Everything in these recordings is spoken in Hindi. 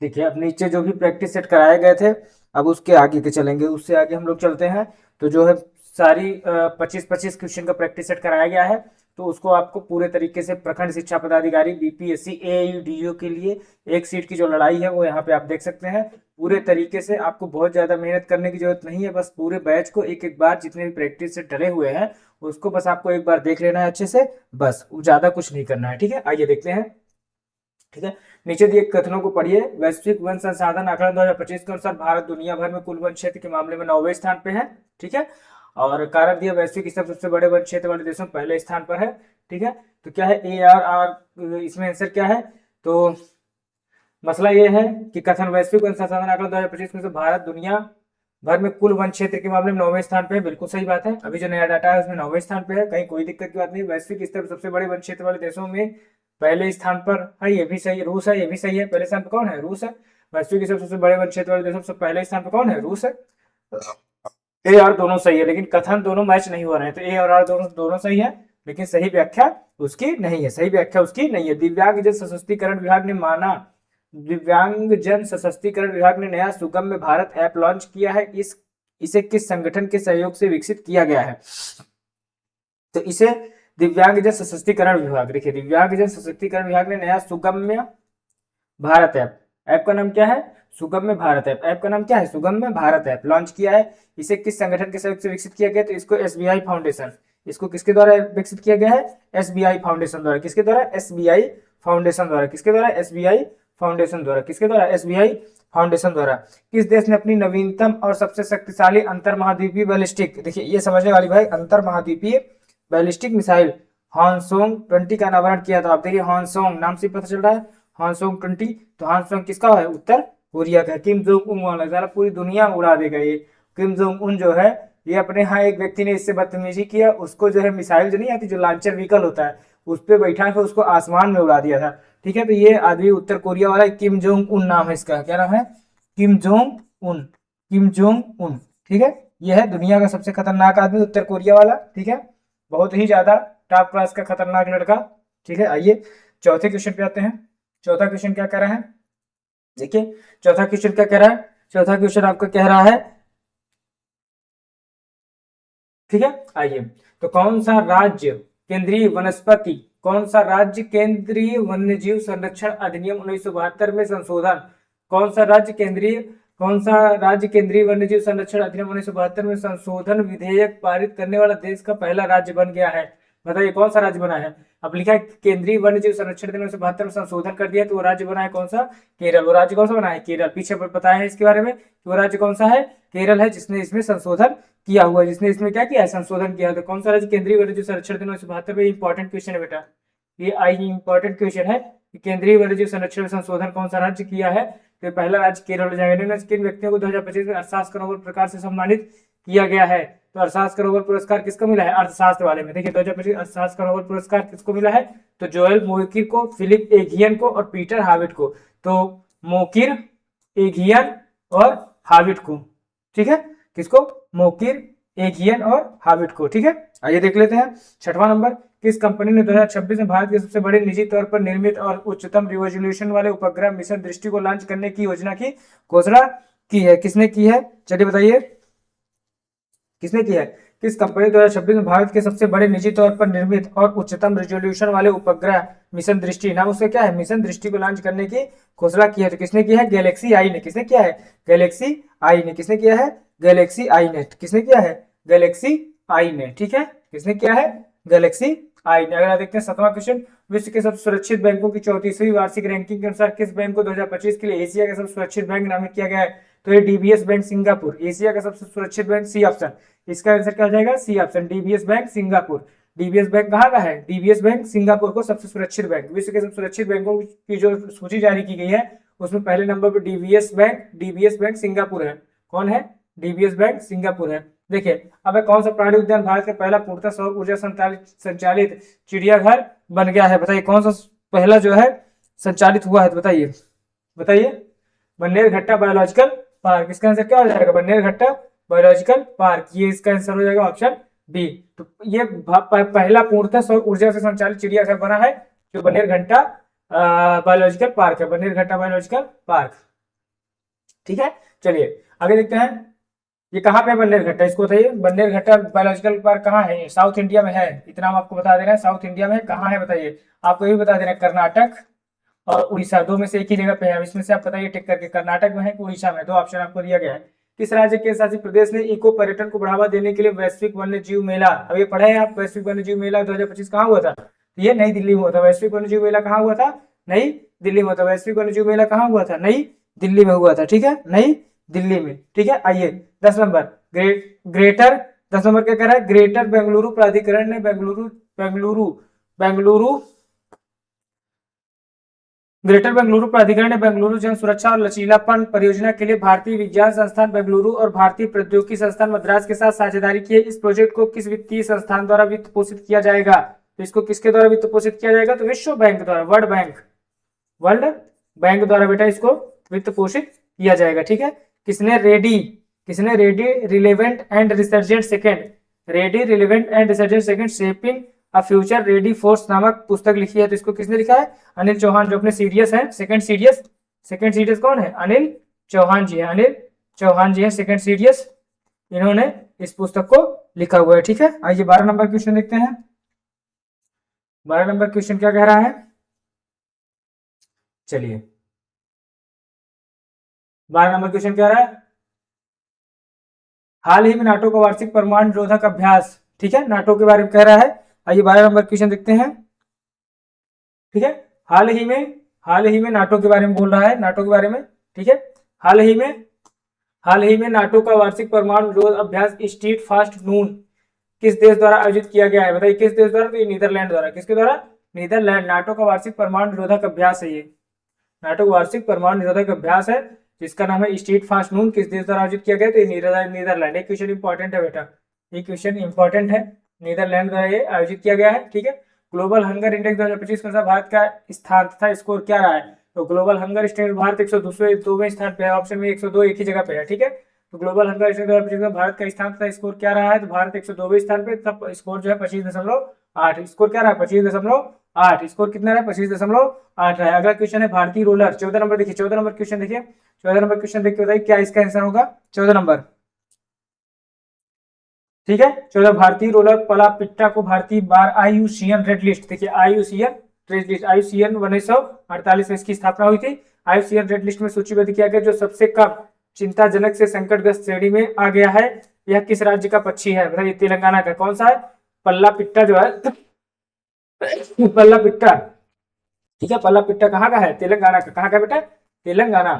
देखिए अब नीचे जो भी प्रैक्टिस सेट कराए गए थे, अब उसके आगे के चलेंगे, उससे आगे हम लोग चलते हैं। तो जो है सारी 25-25 क्वेश्चन का प्रैक्टिस सेट कराया गया है। तो उसको आपको पूरे तरीके से प्रखंड शिक्षा पदाधिकारी बीपीएससी एयू डीओ के लिए एक सीट की जो लड़ाई है वो यहाँ पे आप देख सकते हैं। पूरे तरीके से आपको बहुत ज़्यादा मेहनत करने की जरूरत नहीं है, बस पूरे बैच को एक एक बार जितने भी प्रैक्टिस सेट डले हुए हैं उसको बस आपको एक बार देख लेना है अच्छे से, बस ज़्यादा कुछ नहीं करना है। ठीक है, आइए देखते हैं। ठीक है, नीचे दिए कथनों को पढ़िए। वैश्विक वन संसाधन आंकड़न 2025 के अनुसार भारत दुनिया भर में कुल वन क्षेत्र के मामले में 9वें स्थान पे है। ठीक है, और कारक दिया वैश्विक स्तर सबसे बड़े वन क्षेत्र वाले देशों में पहले स्थान पर है। ठीक है, तो क्या है ARR, इसमें आंसर क्या है? तो मसला ये है कि कथन वैश्विक वन संसाधन आंकड़न 2025 में से भारत दुनिया भर में कुल वन क्षेत्र के मामले में 9वें स्थान पे है। बिल्कुल सही बात है, अभी जो नया डाटा है उसमें 9वें स्थान पे है, कहीं कोई दिक्कत की बात नहीं। वैश्विक स्तर पर सबसे बड़े वन क्षेत्र वाले देशों में पहले स्थान पर है, ये भी सही है। रूस है, ये भी सही है। पहले स्थान पर कौन है? रूस है। वैश्विक स्तर सबसे बड़े वन क्षेत्र वाले देशों में पहले स्थान पर कौन है? रूस है। ए और दोनों सही है, लेकिन कथन दोनों मैच नहीं हो रहे हैं। तो ए और आर दोनों दोनों सही है, लेकिन सही व्याख्या उसकी नहीं है। सही व्याख्या उसकी नहीं है। दिव्यांग जन सशक्तिकरण विभाग ने माना, दिव्यांग जन सशक्तिकरण विभाग ने नया सुगम्य भारत ऐप लॉन्च किया है। इसे किस संगठन के सहयोग से विकसित किया गया है? तो इसे दिव्यांग जन सशक्तिकरण विभाग, देखिए दिव्यांग जन सशक्तिकरण विभाग ने नया सुगम्य भारत ऐप, ऐप का नाम क्या है? सुगम्य भारत ऐप। ऐप का नाम क्या है? सुगम्य भारत ऐप लॉन्च किया है। इसे किस संगठन के सहयोग से विकसित किया गया? तो इसको एसबीआई फाउंडेशन, इसको किसके द्वारा विकसित किया गया है? एसबीआई फाउंडेशन द्वारा। किसके द्वारा? एसबीआई फाउंडेशन द्वारा। किसके द्वारा? एसबीआई फाउंडेशन द्वारा। किसके द्वारा? एसबीआई फाउंडेशन द्वारा। किस देश ने अपनी नवीनतम और सबसे शक्तिशाली अंतर महाद्वीपीय बैलिस्टिक, देखिए ये समझने वाली भाई, अंतर महाद्वीपीय बैलिस्टिक मिसाइल हानसोंग 20 का अनावरण किया था? आप देखिए हानसोंग नाम से पता चल रहा है, हानसोंग 20। तो हानसोंग किसका है? उत्तर कोरिया का। किम जोंग उन वाला सारा पूरी दुनिया उड़ा देगा ये। किम जोंग उन जो है, ये अपने यहाँ एक व्यक्ति ने इससे बदतमीजी किया, उसको जो है मिसाइल जो नहीं आती, जो लॉन्चर व्हीकल होता है, उस पर बैठा के उसको आसमान में उड़ा दिया था। ठीक है, तो ये आदमी उत्तर कोरिया वाला किम जोंग उन नाम है इसका। क्या नाम है? Kim Jong Un. Kim Jong Un. ठीक है, यह है दुनिया का सबसे खतरनाक आदमी, उत्तर कोरिया वाला। ठीक है, बहुत ही ज्यादा टॉप क्लास का खतरनाक लड़का। ठीक है, आइए चौथे क्वेश्चन पे आते हैं। चौथा क्वेश्चन क्या कह रहा है? देखिए चौथा क्वेश्चन क्या कह रहा है? चौथा क्वेश्चन आपका कह रहा है, ठीक है, आइए, तो कौन सा राज्य केंद्रीय वनस्पति, कौन सा राज्य केंद्रीय वन्यजीव संरक्षण अधिनियम 1972 में संशोधन, कौन सा राज्य केंद्रीय, कौन सा राज्य केंद्रीय वन्यजीव संरक्षण अधिनियम 1972 में संशोधन विधेयक पारित करने वाला देश का पहला राज्य बन गया है? बताइए कौन सा राज्य बना है? अब लिखा है केंद्रीय वन्यजीव संरक्षण अधिनियम 1972 में संशोधन कर दिया, तो वो राज्य बना है कौन सा? केरल। वो राज्य कौन सा बना है? केरल। पीछे बताया है इसके बारे में कि वो राज्य कौन सा है? केरल है, जिसने इसमें संशोधन किया हुआ, जिसने इसमें क्या किया है? संशोधन किया। तो कौन सा राज्य केंद्रीय वन्यजीव संरक्षण अधिनियम 1972 में? इंपॉर्टेंट क्वेश्चन है बेटा, ये आई इंपॉर्टेंट क्वेश्चन है कि केंद्रीय वन्यजीव संरक्षण में संशोधन कौन सा राज्य किया है? तो पहला राज्य केरल हो जाएगा। किन व्यक्तियों को 2025 में अर्थशास्त्र नोबेल प्रकार से सम्मानित किया गया है? तो अर्थशास्त्र नोबेल पुरस्कार किसको मिला है? अर्थशास्त्र वाले में। देखिए 2025 अर्थशास्त्र नोबेल पुरस्कार किसको मिला है? तो जोएल मोकिर को, फिलिप एघियन को और पीटर हाविट को। तो मोकिर, एघियन और हाविट को। ठीक है, किसको? मोकिर, एघियन और हाविट को। ठीक है, आइए देख लेते हैं छठवां नंबर। किस कंपनी ने 2026 में भारत के सबसे बड़े निजी तौर पर निर्मित और उच्चतम रिजोल्यूशन वाले उपग्रह मिशन दृष्टि को लॉन्च करने की योजना की घोषणा की है? किसने की है? चलिए बताइए किसने की है? किस कंपनी 2026 में भारत के सबसे बड़े निजी तौर पर निर्मित और उच्चतम रिजोल्यूशन वाले उपग्रह मिशन दृष्टि, नाम उसका क्या है? मिशन दृष्टि को लॉन्च करने की घोषणा की है? तो किसने की है? गैलेक्सी आई ने। किसने किया है? गैलेक्सी आई ने। किसने किया है? गैलेक्सी आई ने। किसने किया है? गैलेक्सी आई ने। ठीक है, किसने किया है? गैलेक्सी आई ने। अगर आप देखते हैं सातवां क्वेश्चन, विश्व के सबसे सुरक्षित बैंकों की 34वीं वार्षिक रैंकिंग के अनुसार किस बैंक को 2025 के लिए एशिया का सबसे सुरक्षित बैंक नामित किया गया है? तो ये डीबीएस बैंक सिंगापुर, एशिया का सबसे सुरक्षित बैंक, सी ऑप्शन। इसका आंसर क्या हो जाएगा? C option, DBS bank Singapore. DBS bank कहाँ का है? डीबीएस बैंक सिंगापुर को सबसे सुरक्षित बैंक, विश्व के सबसे सुरक्षित बैंकों की जो सूची जारी की गई है उसमें पहले नंबर पर डीबीएस बैंक सिंगापुर है। कौन है? डीबीएस बैंक सिंगापुर है। देखिए अब कौन सा प्राणी उद्यान भारत का पहला पूर्णतः सौर ऊर्जा संचालित चिड़ियाघर बन गया है? बताइए कौन सा पहला जो है संचालित हुआ है? तो बताइए बताइए। Bannerghatta biological park. इसका आंसर क्या हो जाएगा? बन्नेरघट्टा बायोलॉजिकल पार्क, ये इसका आंसर हो जाएगा ऑप्शन बी। तो ये पहला पूर्णतः सौर ऊर्जा से संचालित चिड़ियाघर बना है जो बन्नेरघट्टा बायोलॉजिकल पार्क है, बन्नेरघट्टा बायोलॉजिकल पार्क। ठीक है, चलिए आगे देखते हैं। ये कहाँ पे बन्नेर घट्टा, इसको बताइए। बन्नेर घट्टा बायोलॉजिकल पार्क कहाँ है? ये साउथ इंडिया में है, इतना हम आपको बता दे रहे हैं। साउथ इंडिया में कहाँ है बताइए? आपको ये भी बता दे रहे हैं, कर्नाटक और उड़ीसा, दो में से एक ही जगह पे है। अब इसमें से आप बताइए टिक करके, कर्नाटक में है कि उड़ीसा में? दो ऑप्शन आपको दिया गया है। किस राज्य के शासित प्रदेश ने इको पर्यटन को बढ़ावा देने के लिए वैश्विक वन्य जीव मेला, अब ये पढ़े हैं आप, वैश्विक वन्य जीव मेला 2025 कहाँ हुआ था? ये नई दिल्ली में हुआ था। वैश्विक वन्य जीव मेला कहाँ हुआ था? नई दिल्ली में हुआ था। वैश्विक वन्य जीव मेला कहाँ हुआ था? नई दिल्ली में हुआ था, ठीक है, नई दिल्ली में, ठीक है। आइए 10 नंबर, ग्रेटर 10 नंबर क्या कह रहा है? ग्रेटर बेंगलुरु प्राधिकरण ने बेंगलुरु बेंगलुरु बेंगलुरु ग्रेटर बेंगलुरु प्राधिकरण ने बेंगलुरु जन सुरक्षा और लचीलापन परियोजना के लिए भारतीय विज्ञान संस्थान बेंगलुरु और भारतीय प्रौद्योगिकी संस्थान मद्रास के साथ साझेदारी की है। इस प्रोजेक्ट को किस वित्तीय संस्थान द्वारा वित्त पोषित किया जाएगा? तो इसको किसके द्वारा वित्त पोषित किया जाएगा? तो विश्व बैंक द्वारा, वर्ल्ड बैंक द्वारा बेटा इसको वित्त पोषित किया जाएगा, ठीक है। किसने ready relevant and resurgent second shaping a future ready force नामक पुस्तक लिखी है? तो इसको किसने लिखा है? अनिल चौहान, जो अपने सीडीएस है, सेकंड सीडीएस कौन है? अनिल चौहान जी है, सेकंड सीडीएस, इन्होंने इस पुस्तक को लिखा हुआ है, ठीक है। आइए 12 नंबर क्वेश्चन देखते हैं। 12 नंबर क्वेश्चन क्या कह रहा है? चलिए 12 नंबर क्वेश्चन क्या रहा है? हाल ही में नाटो का वार्षिक परमाणु निरोधक अभ्यास, ठीक है, नाटो के बारे में कह रहा है। आइए 12 नंबर क्वेश्चन देखते हैं, ठीक है। हाल ही में नाटो के बारे में बोल रहा है, नाटो के बारे में, ठीक है। हाल ही में नाटो का वार्षिक परमाणु निरोध अभ्यास स्ट्रीट फास्ट नून किस देश द्वारा आयोजित किया गया है? बताइए किस देश द्वारा? तो ये नीदरलैंड द्वारा। किसके द्वारा? नीदरलैंड। नाटो का वार्षिक परमाणु निरोधक अभ्यास है ये, नाटो का वार्षिक परमाणु निरोधक अभ्यास है, जिसका नाम है स्ट्रीट फास्ट नून। किस देश द्वारा आयोजित किया गया? तो नीदरलैंड। एक क्वेश्चन इंपॉर्टेंट है बेटा, ये क्वेश्चन इंपॉर्टेंट है, नीदरलैंड द्वारा ये आयोजित किया गया है, ठीक है। ग्लोबल हंगर इंडेक्स 2025 के अनुसार भारत का स्थान तथा स्कोर क्या रहा है? तो ग्लोबल हंगर इंडेक्स भारत 102वें स्थान पे है, ऑप्शन में 102 एक ही जगह पे है, ठीक है। तो ग्लोबल हंगर इंडेक्स 2025 में भारत का स्थान तथा स्कोर क्या रहा है? तो भारत 102वें स्थान पे, तब स्कोर जो है 25.8। स्कोर क्या रहा है? 25.8। स्कोर कितना रहा है? 25.8 रहा है। अगला क्वेश्चन है भारतीय रोलर, 14 नंबर देखिए, 14 नंबर क्वेश्चन देखिए, 14 नंबर क्वेश्चन देखिए, बताइए क्या इसका आंसर होगा? 14 नंबर, ठीक है। 14 भारतीय रोलर पलापिट्टा को भारतीय बार आईयूसीएन रेड लिस्ट, देखिए आईयूसीएन रेड लिस्ट, आईयूसीएन 1948 में इसकी स्थापना हुई थी। आईयूसीएन रेड लिस्ट में सूचीबद्ध किया गया जो सबसे कम चिंताजनक से संकटग्रस्त श्रेणी में आ गया है। यह किस राज्य का पक्षी है? बताइए तेलंगाना का। कौन सा है? पल्लापिट्टा जो है, पल्लापिट्टा, ठीक है। पल्लापिट्टा कहाँ का है? तेलंगाना का। कहाँ का बेटा? तेलंगाना।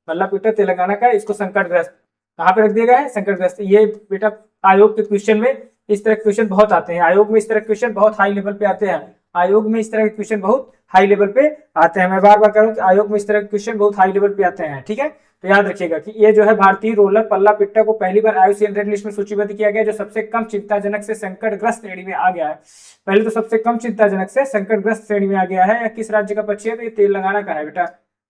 पल्लापिट्टा तेलंगाना का। इसको संकटग्रस्त कहाँ पे रख दिया गया है? संकटग्रस्त। ये बेटा आयोग के क्वेश्चन में इस तरह के क्वेश्चन बहुत आते हैं, आयोग में इस तरह के क्वेश्चन बहुत हाई लेवल पे आते हैं, आयोग में इस तरह के क्वेश्चन बहुत हाई लेवल पे आते हैं। मैं बार बार कह रहा हूँ कि आयोग में इस तरह के क्वेश्चन बहुत हाई लेवल पे आते हैं, ठीक है। तो याद रखिएगा कि ये जो है भारतीय रोलर पल्लापिट्टा को पहली बार आईयूसीएन रेड लिस्ट में सूचीबद्ध किया गया जो सबसे कम चिंताजनक से संकटग्रस्त श्रेणी में आ गया है। पहले तो सबसे कम चिंताजनक से संकटग्रस्त श्रेणी में आ गया है। किस राज्य का पक्षी है? तो ये तेलंगाना का है बेटा,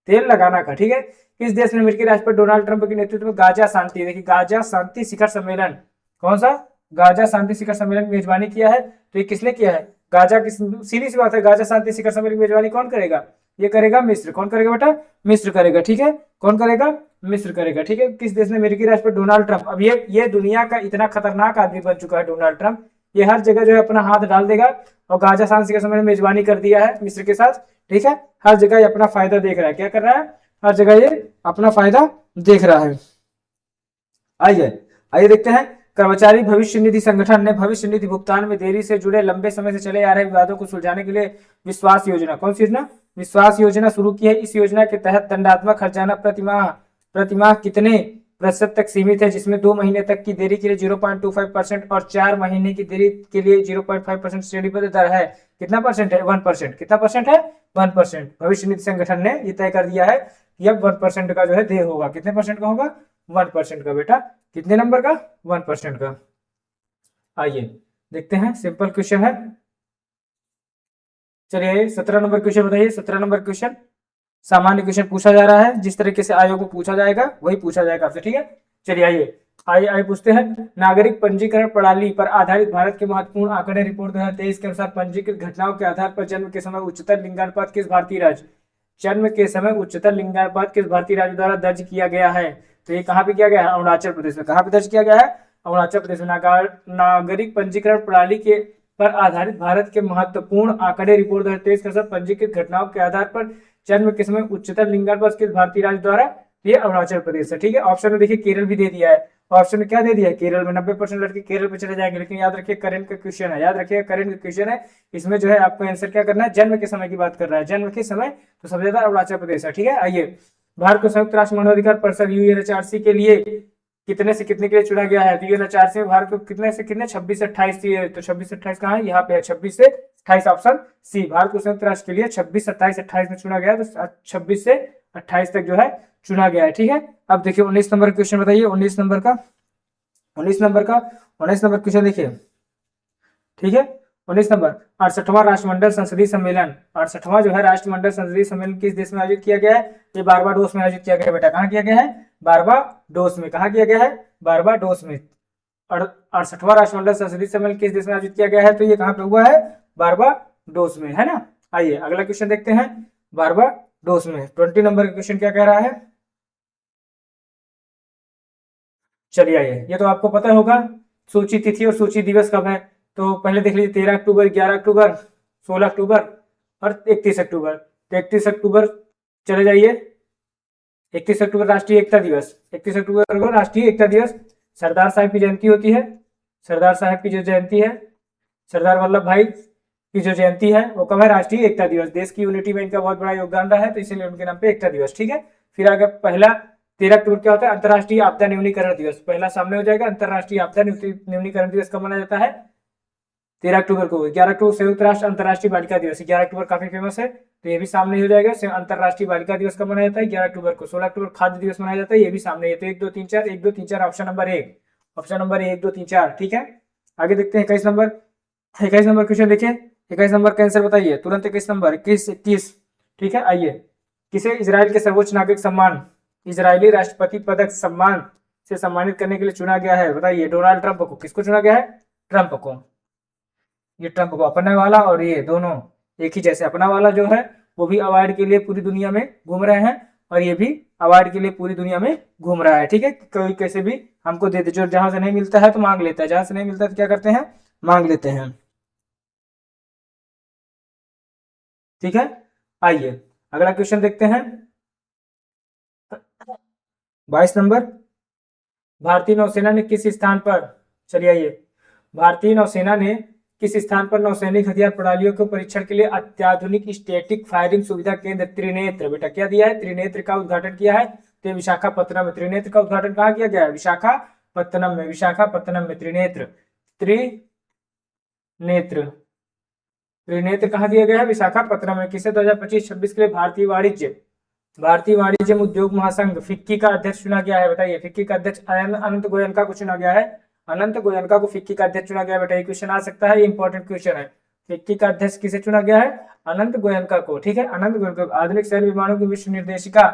तेलंगाना का, ठीक है। किस देश ने अमेरिकी राष्ट्रपति डोनाल्ड ट्रंप के नेतृत्व में गाजा शांति, देखिए गाजा शांति शिखर सम्मेलन, कौन सा? गाजा शांति शिखर सम्मेलन की मेजबानी किया है? तो ये किसने किया है? गाजा की सीधी सी बात है, गाजा शांति शिखर सम्मेलन की मेजबानी कौन करेगा? ये करेगा मिस्र। कौन करेगा बेटा? मिस्र करेगा, ठीक है। कौन करेगा? मिस्र करेगा, ठीक है। किस देश ने अमेरिकी राष्ट्रपति डोनाल्ड ट्रंप, अब ये दुनिया का इतना खतरनाक आदमी बन चुका है डोनाल्ड ट्रंप, ये हर जगह जो है अपना हाथ डाल देगा, और गाजा शांति शिखर सम्मेलन में मेजबानी कर दिया है मिस्र के साथ, ठीक है। हर जगह ये अपना फायदा देख रहा है। क्या कर रहा है? हर जगह ये अपना फायदा देख रहा है। आइए देखते हैं। कर्मचारी भविष्य निधि संगठन ने भविष्य निधि भुगतान में देरी से जुड़े लंबे समय से चले आ रहे विवादों को सुलझाने के लिए विश्वास योजना, कौन सी योजना? विश्वास योजना शुरू की है। इस योजना के तहत दंडात्मक हर्जाना प्रतिमाह कितने प्रतिशत तक सीमित है? जिसमें 2 महीने तक की देरी के लिए 0.25% और 4 महीने की देरी के लिए 0.5% श्रेणीबद्ध दर है। कितना परसेंट है? 1%। कितना परसेंट है? 1%। भविष्य निधि संगठन ने यह तय कर दिया है कि अब 1% का जो है देय होगा। कितने परसेंट का होगा? 1% का बेटा। कितने नंबर का? 1% का। आइए देखते हैं, सिंपल क्वेश्चन है। चलिए 17 नंबर क्वेश्चन बताइए। 17 नंबर क्वेश्चन सामान्य क्वेश्चन पूछा जा रहा है, जिस तरीके से आयोग को पूछा जाएगा वही पूछा जाएगा आपसे, ठीक है। चलिए आइए पूछते हैं। नागरिक पंजीकरण प्रणाली पर आधारित भारत के महत्वपूर्ण आंकड़े रिपोर्ट 2023 के अनुसार पंजीकृत घटनाओं के आधार पर जन्म के समय उच्चतर लिंगानुपात किस भारतीय राज्य? जन्म के समय उच्चतर लिंगानुपात किस भारतीय राज्य द्वारा दर्ज किया गया है? तो ये कहाँ पे किया गया है? अरुणाचल प्रदेश में। कहाँ पे दर्ज किया गया है? अरुणाचल प्रदेश में। नागरिक पंजीकरण प्रणाली के पर आधारित भारत के महत्वपूर्ण आंकड़े रिपोर्ट 2023 के सब पंजीकृत घटनाओं के आधार पर जन्म के समय उच्चतर लिंगानुपात किस भारतीय राज्य द्वारा? ये अरुणाचल प्रदेश है। ठीक है, ऑप्शन में देखिए केरल भी दे दिया है। ऑप्शन में क्या दे दिया है? केरल में। 90% लड़के केरल पे चले जाएंगे, लेकिन याद रखिए करंट का क्वेश्चन है, याद रखिए करंट का क्वेश्चन है। इसमें जो है आपको आंसर क्या करना है? जन्म के समय की बात कर रहा है, जन्म के समय, तो सबसे ज्यादा अरुणाचल प्रदेश है। ठीक है, आइए, भारत को संयुक्त राष्ट्र मानवाधिकार परिषद यूएनएचआरसी के लिए कितने से कितने के लिए चुना गया है? तो यूएनएचआरसी में भारत को कितने से कितने? 26 से 28 दिए, तो 26 से 28 कहाँ है? यहाँ पे है 26 से 28, ऑप्शन सी। भारत को संयुक्त राष्ट्र के लिए 26, 27, 28 में चुना गया, तो 26 से 28 तक जो है चुना गया है। ठीक है, अब देखिए 19 नंबर क्वेश्चन बताइए, 19 नंबर का 19 नंबर क्वेश्चन देखिए। ठीक है, 19 नंबर, 68वां राष्ट्रमंडल संसदीय सम्मेलन, 68वां जो है राष्ट्रमंडल संसदीय सम्मेलन किस देश में आयोजित किया गया है? ये बारबाडोस में आयोजित किया गया है बेटा। कहाँ किया गया है? बारबाडोस में। कहाँ किया गया है? बारबाडोस में। 68वां राष्ट्रमंडल संसदीय सम्मेलन किस देश में आयोजित किया गया है? तो ये कहाँ पे हुआ है? बारबाडोस में, है ना। आइए अगला क्वेश्चन देखते हैं, बारबाडोस में। 20 नंबर का क्वेश्चन क्या कह रहा है? चलिए आइए, ये तो आपको पता होगा, सूची तिथि और सूची दिवस कब है? तो पहले देख लीजिए, 13 अक्टूबर, 11 अक्टूबर, 16 अक्टूबर और 31 अक्टूबर। तो 31 अक्टूबर चले जाइए, 31 अक्टूबर राष्ट्रीय एकता दिवस, 31 अक्टूबर को राष्ट्रीय एकता दिवस। सरदार साहब की जयंती होती है, सरदार साहब की जो जयंती है, सरदार वल्लभ भाई की जो जयंती है, वो कब है? राष्ट्रीय एकता दिवस। देश की यूनिटी में इनका बहुत बड़ा योगदान रहा है, तो इसीलिए उनके नाम पे एकता दिवस। ठीक है, फिर आगे पहला 13 अक्टूबर क्या होता है? अंतरराष्ट्रीय आपदा न्यूनीकरण दिवस। पहला सामने हो जाएगा, अंतरराष्ट्रीय आपदा न्यूनीकरण दिवस कब मनाया जाता है? 13 अक्टूबर को। 11 अक्टूबर संयुक्त राष्ट्र अंतरराष्ट्रीय बालिका दिवस, 11 अक्टूबर काफी फेमस है, तो ये भी सामने हो जाएगा। अंतरराष्ट्रीय बालिका दिवस कब मनाया जाता है? 11 अक्टूबर को। 16 अक्टूबर खाद्य दिवस मनाया जाता है, ये भी सामने है। तो 1 2 3 4, 1 2 3 4, ऑप्शन नंबर 1, ऑप्शन नंबर 1 2 3 4। ठीक है, आगे देखते हैं 21 नंबर, 21 नंबर क्वेश्चन देखिए। 21 नंबर का आंसर बताइए तुरंत। 21 नंबर, 21, 21। ठीक है, आइए, किसे इजराइल के सर्वोच्च नागरिक सम्मान, इजरायली राष्ट्रपति पदक सम्मान से सम्मानित करने के लिए चुना गया है? बताइए। डोनाल्ड ट्रंप को। किसको चुना गया है? ट्रंप को। ये ट्रंप को, अपने वाला और ये दोनों एक ही जैसे। अपना वाला जो है वो भी अवार्ड के लिए पूरी दुनिया में घूम रहे हैं, और ये भी अवार्ड के लिए पूरी दुनिया में घूम रहा है। ठीक है, कोई कैसे भी हमको दे दे, जो जहां से नहीं मिलता है तो मांग लेता है, जहां से नहीं मिलता है तो क्या करते हैं? मांग लेते हैं। ठीक है, आइए अगला क्वेश्चन देखते हैं, 22 नंबर। भारतीय नौसेना ने किस स्थान पर, चलिए आइए, भारतीय नौसेना ने किस स्थान पर नौसैनिक हथियार प्रणालियों के परीक्षण के लिए अत्याधुनिक स्टैटिक फायरिंग सुविधा केंद्र त्रिनेत्र, बेटा क्या दिया है? त्रिनेत्र का उद्घाटन किया है, तो विशाखापत्तनम में। त्रिनेत्र का उद्घाटन कहाँ किया गया है? विशाखापत्तनम में, विशाखापत्तनम में त्रिनेत्र, त्रिनेत्र, त्रिनेत्र कहाँ दिया गया है? विशाखापत्तनम में। किसे 2025-26 के लिए भारतीय वाणिज्य उद्योग महासंघ फिक्की का अध्यक्ष चुना गया है? बताइए। फिक्की का अध्यक्ष अनंत गोयनका को चुना गया है, अनंत गोयनका को फिक्की का अध्यक्ष चुना गया है। बेटा ये क्वेश्चन आ सकता है, ये इंपॉर्टेंट क्वेश्चन है। फिक्की का अध्यक्ष किसे चुना गया है? अनंत गोयनका को। ठीक है, अनंत गोयनका। आधुनिक सैन्य विमानों की विश्व निर्देशिका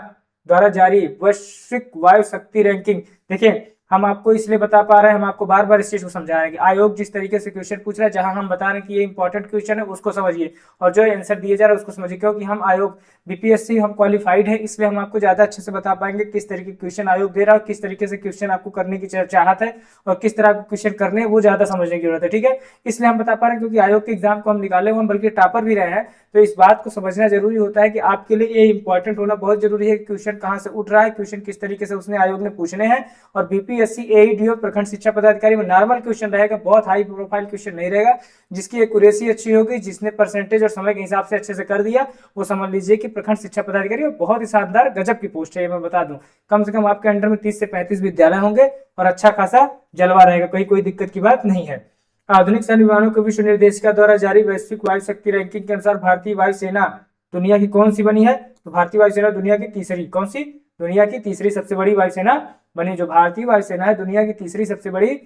द्वारा जारी वैश्विक वायु शक्ति रैंकिंग, देखिए हम आपको इसलिए बता पा रहे हैं, हम आपको बार बार इस चीज को समझा रहे हैं कि आयोग जिस तरीके से क्वेश्चन पूछ रहा है, जहां हम बता रहे हैं कि ये इंपॉर्टेंट क्वेश्चन है, उसको समझिए, और जो आंसर दिए जा रहा है उसको समझिए। क्योंकि हम आयोग बीपीएससी हम क्वालिफाइड है, इसलिए हम आपको ज्यादा अच्छे से बता पाएंगे किस तरीके के क्वेश्चन आयोग दे रहा है, किस तरीके से क्वेश्चन आपको करने की चाहत है, और किस तरह के क्वेश्चन करने हैं वो ज्यादा समझने की जरूरत है। ठीक है, इसलिए हम बता पा रहे हैं, क्योंकि आयोग के एग्जाम को हम निकाले हुए, हम बल्कि टॉपर भी रहे हैं, तो इस बात को समझना जरूरी होता है कि आपके लिए ये इंपॉर्टेंट होना बहुत जरूरी है कि क्वेश्चन कहां से उठ रहा है, क्वेश्चन किस तरीके से उसने आयोग ने पूछने हैं। और बीपीएससी एईडी प्रखंड शिक्षा पदाधिकारी में नॉर्मल क्वेश्चन रहेगा, बहुत हाई प्रोफाइल क्वेश्चन नहीं रहेगा, जिसकी एक्यूरेसी अच्छी होगी, जिसने परसेंटेज और समय के हिसाब से अच्छे से कर दिया, वो समझ लीजिए कि प्रखंड शिक्षा पदाधिकारी बहुत ही शानदार गजब की पोस्ट है। ये मैं बता दूं, कम से कम आपके अंडर में 30 से 35 विद्यालय होंगे और अच्छा खासा जलवा रहेगा, कोई दिक्कत की बात नहीं है। आधुनिक सैन्य विमानों के विश्व निर्देशिका द्वारा जारी वैश्विक वायु शक्ति रैंकिंग के अनुसार भारतीय वायुसेना दुनिया की कौन सी बनी है? तो भारतीय वायुसेना दुनिया की तीसरी, कौन सी? दुनिया की तीसरी सबसे बड़ी वायुसेना बनी। जो भारतीय वायुसेना है दुनिया की तीसरी सबसे बड़ी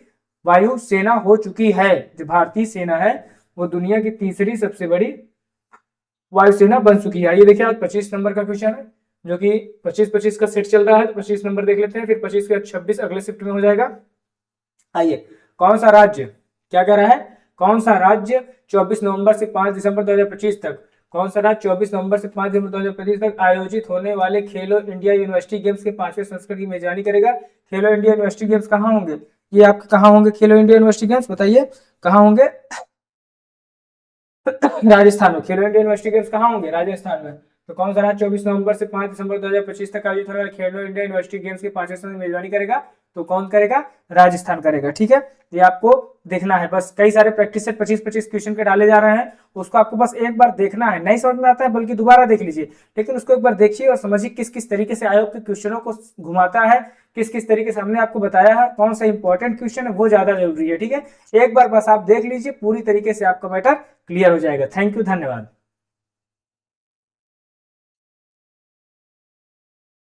वायुसेना हो चुकी है। जो भारतीय सेना है वो दुनिया की तीसरी सबसे बड़ी वायुसेना बन चुकी है। ये देखिए आज 25 नंबर का क्वेश्चन है, जो कि 25-25 का सेट चल रहा है, तो 25 नंबर देख लेते हैं, फिर 25 के 26 अगले शिफ्ट में हो जाएगा। आइए, कौन सा राज्य, क्या कह रहा है? कौन सा राज्य 24 नवंबर से 5 दिसंबर 2025 तक कौन सा राज्य 24 नवंबर से 5 दिसंबर 2025 तक आयोजित होने वाले खेलो इंडिया यूनिवर्सिटी गेम्स के 5वें संस्करण की मेजबानी करेगा? खेलो इंडिया यूनिवर्सिटी गेम्स कहाँ होंगे? ये आपके कहाँ होंगे खेलो इंडिया यूनिवर्सिटी गेम्स, बताइए कहाँ होंगे? राजस्थान में। खेलो इंडिया यूनिवर्सिटी गेम्स कहाँ होंगे? राजस्थान में। तो कौन सा राज्य 24 नवंबर से 5 दिसंबर 2025 तक आयोजित होने वाले खेलो इंडिया यूनिवर्सिटी गेम्स के 5वें संस्करण की मेजबानी करेगा? तो कौन करेगा? राजस्थान करेगा। ठीक है, ये आपको देखना है। बस कई सारे प्रैक्टिस सेट 25-25 क्वेश्चन के डाले जा रहे हैं, उसको आपको बस एक बार देखना है। नहीं समझ में आता है बल्कि दोबारा देख लीजिए, लेकिन उसको एक बार देखिए और समझिए किस किस तरीके से आयोग के क्वेश्चनों को घुमाता है, किस किस तरीके से हमने आपको बताया है, कौन सा इंपॉर्टेंट क्वेश्चन है वो ज्यादा जरूरी है। ठीक है, एक बार बस आप देख लीजिए, पूरी तरीके से आपका मैटर क्लियर हो जाएगा। थैंक यू, धन्यवाद।